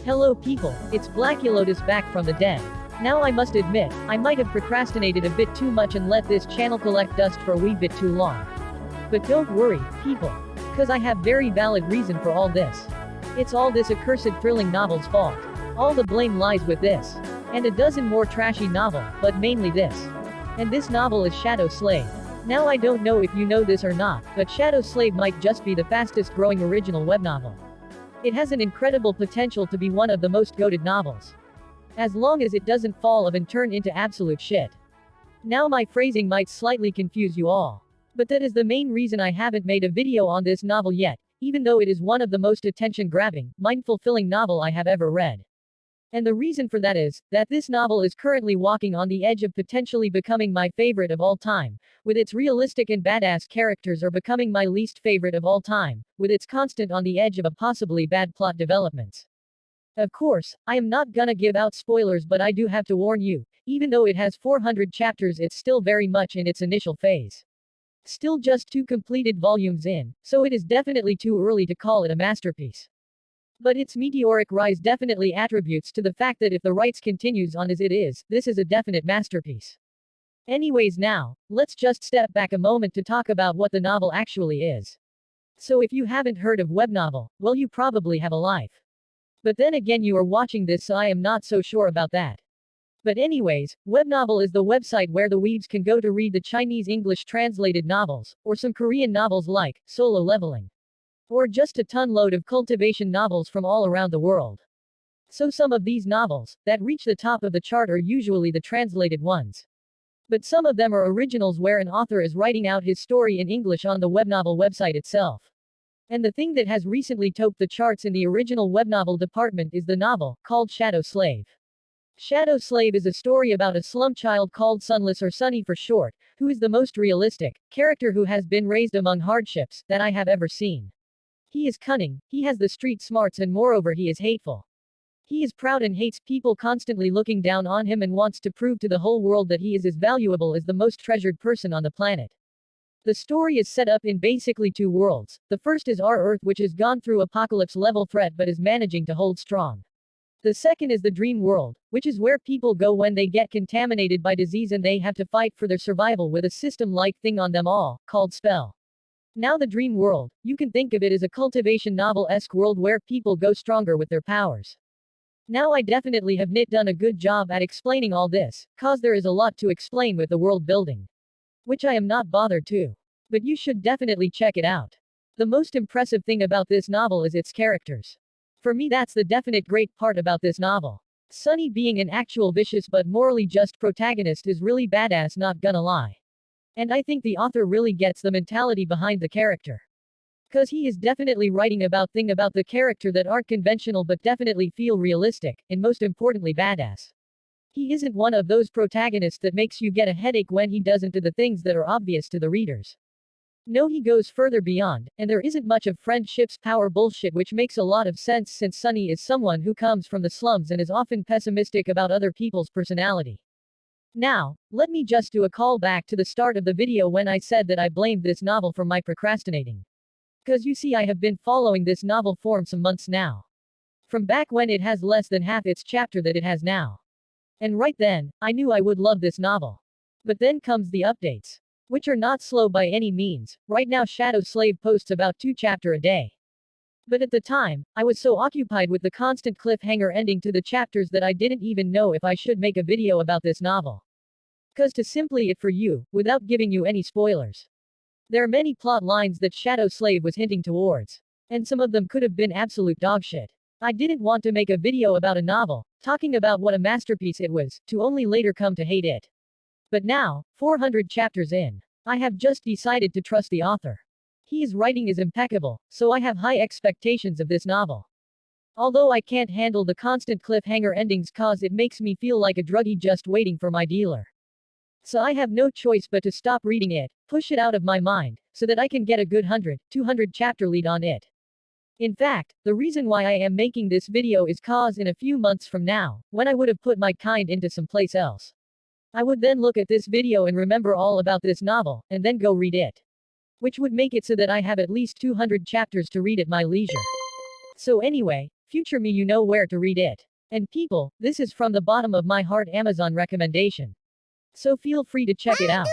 Hello people, it's Blacky Lotus back from the dead. Now I must admit, I might have procrastinated a bit too much and let this channel collect dust for a wee bit too long. But don't worry, people. Cause I have very valid reason for all this. It's all this accursed thrilling novel's fault. All the blame lies with this. And a dozen more trashy novel, but mainly this. And this novel is Shadow Slave. Now I don't know if you know this or not, but Shadow Slave might just be the fastest growing original web novel. It has an incredible potential to be one of the most goated novels. As long as it doesn't fall off and turn into absolute shit. Now my phrasing might slightly confuse you all. But that is the main reason I haven't made a video on this novel yet, even though it is one of the most attention-grabbing, mind-fulfilling novel I have ever read. And the reason for that is, that this novel is currently walking on the edge of potentially becoming my favorite of all time, with its realistic and badass characters, or becoming my least favorite of all time, with its constant on the edge of a possibly bad plot developments. Of course, I am not gonna give out spoilers, but I do have to warn you, even though it has 400 chapters, it's still very much in its initial phase. Still just 2 completed volumes in, so it is definitely too early to call it a masterpiece. But its meteoric rise definitely attributes to the fact that if the writes continues on as it is, this is a definite masterpiece. Anyways, now, let's just step back a moment to talk about what the novel actually is. So if you haven't heard of Webnovel, well, you probably have a life. But then again, you are watching this, so I am not so sure about that. But anyways, Webnovel is the website where the weebs can go to read the Chinese English translated novels, or some Korean novels like Solo Leveling. Or just a ton load of cultivation novels from all around the world. So some of these novels, that reach the top of the chart, are usually the translated ones. But some of them are originals where an author is writing out his story in English on the Webnovel website itself. And the thing that has recently topped the charts in the original Webnovel department is the novel, called Shadow Slave. Shadow Slave is a story about a slum child called Sunless, or Sunny for short, who is the most realistic character who has been raised among hardships that I have ever seen. He is cunning, he has the street smarts, and moreover he is hateful. He is proud and hates people constantly looking down on him, and wants to prove to the whole world that he is as valuable as the most treasured person on the planet. The story is set up in basically 2 worlds. The first is our Earth, which has gone through apocalypse level threat but is managing to hold strong. The second is the dream world, which is where people go when they get contaminated by disease and they have to fight for their survival with a system-like thing on them all, called spell. Now the dream world, you can think of it as a cultivation novel-esque world where people go stronger with their powers. Now I definitely have not done a good job at explaining all this, cause there is a lot to explain with the world building. Which I am not bothered to. But you should definitely check it out. The most impressive thing about this novel is its characters. For me, that's the definite great part about this novel. Sunny, being an actual vicious but morally just protagonist, is really badass, not gonna lie. And I think the author really gets the mentality behind the character. Cause he is definitely writing about the character that aren't conventional but definitely feel realistic, and most importantly badass. He isn't one of those protagonists that makes you get a headache when he doesn't do the things that are obvious to the readers. No, he goes further beyond, and there isn't much of friendships power bullshit, which makes a lot of sense since Sunny is someone who comes from the slums and is often pessimistic about other people's personality. Now, let me just do a call back to the start of the video when I said that I blamed this novel for my procrastinating. Cause you see, I have been following this novel for some months now. From back when it has less than half its chapter that it has now. And right then, I knew I would love this novel. But then comes the updates. Which are not slow by any means. Right now Shadow Slave posts about 2 chapters a day. But at the time, I was so occupied with the constant cliffhanger ending to the chapters that I didn't even know if I should make a video about this novel. Cause to simply it for you, without giving you any spoilers. There are many plot lines that Shadow Slave was hinting towards. And some of them could have been absolute dogshit. I didn't want to make a video about a novel, talking about what a masterpiece it was, to only later come to hate it. But now, 400 chapters in, I have just decided to trust the author. His writing is impeccable, so I have high expectations of this novel. Although I can't handle the constant cliffhanger endings cause it makes me feel like a druggie just waiting for my dealer. So I have no choice but to stop reading it, push it out of my mind, so that I can get a good 100-200 chapter lead on it. In fact, the reason why I am making this video is cause in a few months from now, when I would have put my kind into someplace else, I would then look at this video and remember all about this novel, and then go read it. Which would make it so that I have at least 200 chapters to read at my leisure. So anyway, Future me, you know where to read it. And people, this is from the bottom of my heart Amazon recommendation. So feel free to check it out.